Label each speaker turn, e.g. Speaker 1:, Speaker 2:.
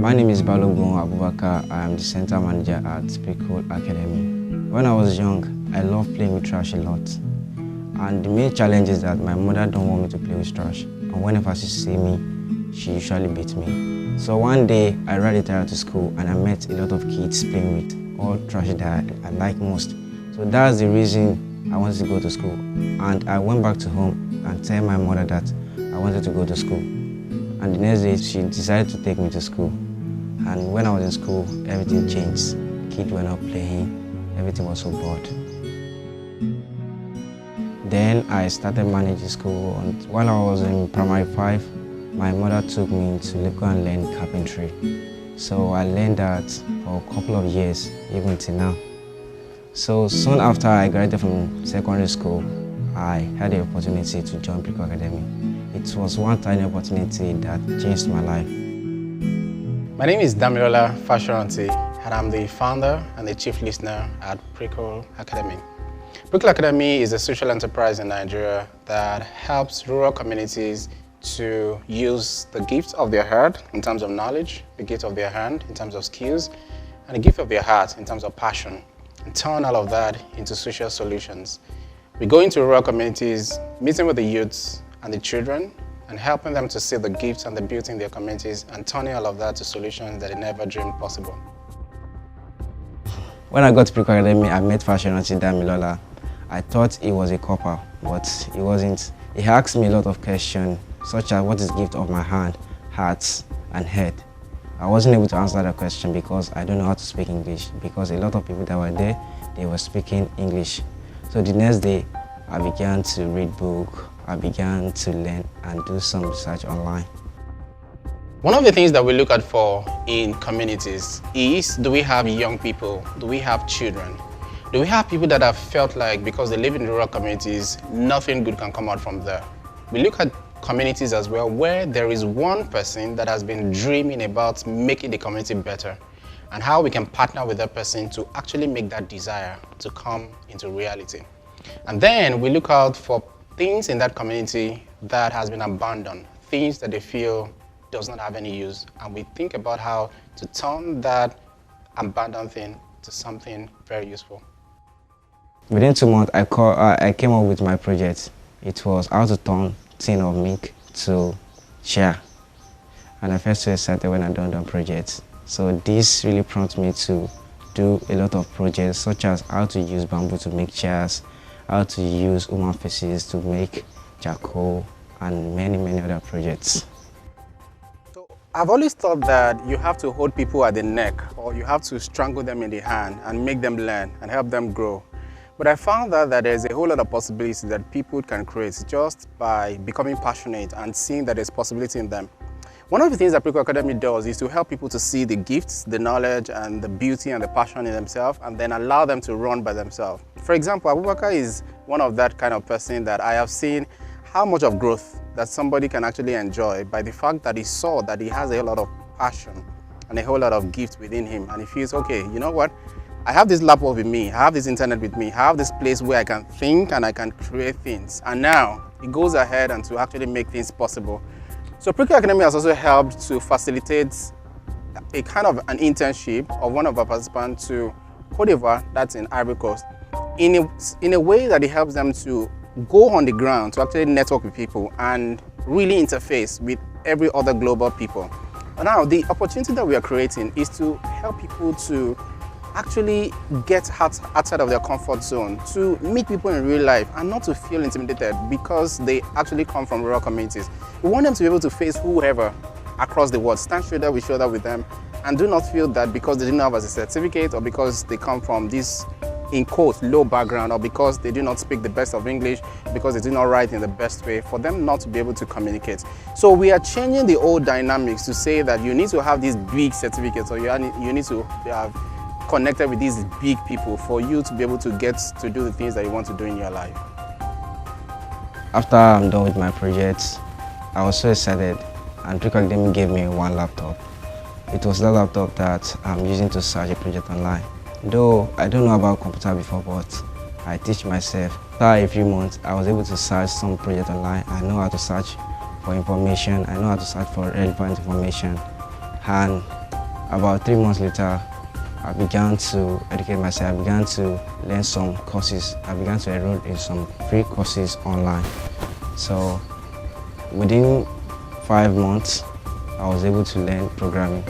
Speaker 1: My name is Balogun Abubakar. I am the center manager at Prikkle Academy. When I was young, I loved playing with trash a lot. And the main challenge is that my mother don't want me to play with trash. And whenever she sees me, she usually beats me. So one day, I ride a tire to school and I met a lot of kids playing with all trash that I like most. So that's the reason I wanted to go to school. And I went back to home and tell my mother that I wanted to go to school. And the next day, she decided to take me to school. And when I was in school, everything changed. Kids were not playing, everything was so bored. Then I started managing school, and while I was in primary 5, my mother took me to Lagos and learn carpentry. So I learned that for a couple of years, even till now. So soon after I graduated from secondary school, I had the opportunity to join Prikkle Academy. It was one tiny opportunity that changed my life.
Speaker 2: My name is Damilola Fashoranti, and I'm the founder and the chief listener at Prikkle Academy. Prikkle Academy is a social enterprise in Nigeria that helps rural communities to use the gift of their heart in terms of knowledge, the gift of their hand in terms of skills, and the gift of their heart in terms of passion, and turn all of that into social solutions. We go into rural communities, meeting with the youths and the children, and helping them to see the gifts and the beauty in their communities and turning all of that to solutions that they never dreamed possible.
Speaker 1: When I got to Prikkle Academy, I met Fashoranti Damilola. I thought he was a couple, but he wasn't. He asked me a lot of questions, such as what is the gift of my hand, heart, and head. I wasn't able to answer that question because I don't know how to speak English, because a lot of people that were there, they were speaking English. So the next day, I began to read books, I began to learn and do some research online.
Speaker 2: One of the things that we look at for in communities is, do we have young people? Do we have children? Do we have people that have felt like because they live in rural communities, nothing good can come out from there? We look at communities as well where there is one person that has been dreaming about making the community better and how we can partner with that person to actually make that desire to come into reality. And then we look out for things in that community that has been abandoned, things that they feel does not have any use, and we think about how to turn that abandoned thing to something very useful.
Speaker 1: Within 2 months, I came up with my project. It was how to turn tin of milk to chair. And I felt so excited when I done that project. So this really prompted me to do a lot of projects, such as how to use bamboo to make chairs, how to use human faces to make charcoal, and many other projects.
Speaker 2: So I've always thought that you have to hold people at the neck, or you have to strangle them in the hand and make them learn and help them grow. But I found that there's a whole lot of possibilities that people can create just by becoming passionate and seeing that there's possibility in them. One of the things that Prikkle Academy does is to help people to see the gifts, the knowledge, and the beauty and the passion in themselves, and then allow them to run by themselves. For example, Abubakar is one of that kind of person that I have seen how much of growth that somebody can actually enjoy by the fact that he saw that he has a lot of passion and a whole lot of gift within him, and he feels, okay, you know what? I have this laptop with me, I have this internet with me, I have this place where I can think and I can create things. And now he goes ahead and to actually make things possible. So Prikkle Academy has also helped to facilitate a kind of an internship of one of our participants to Côte d'Ivoire, that's in Ivory Coast, in a way that it helps them to go on the ground to actually network with people and really interface with every other global people. And now the opportunity that we are creating is to help people to actually get outside of their comfort zone, to meet people in real life and not to feel intimidated because they actually come from rural communities. We want them to be able to face whoever across the world, stand shoulder with them, and do not feel that because they didn't have a certificate or because they come from this, in quotes, low background, or because they do not speak the best of English, because they do not write in the best way, for them not to be able to communicate. So we are changing the old dynamics to say that you need to have these big certificates, or you need to have connected with these big people for you to be able to get to do the things that you want to do in your life.
Speaker 1: After I'm done with my project, I was so excited, and Prikkle Academy gave me one laptop. It was that laptop that I'm using to search a project online. Though I don't know about computer before, but I teach myself. After a few months, I was able to search some project online. I know how to search for information, I know how to search for relevant information. And about 3 months later, I began to educate myself. I began to learn some courses. I began to enroll in some free courses online. So within 5 months, I was able to learn programming.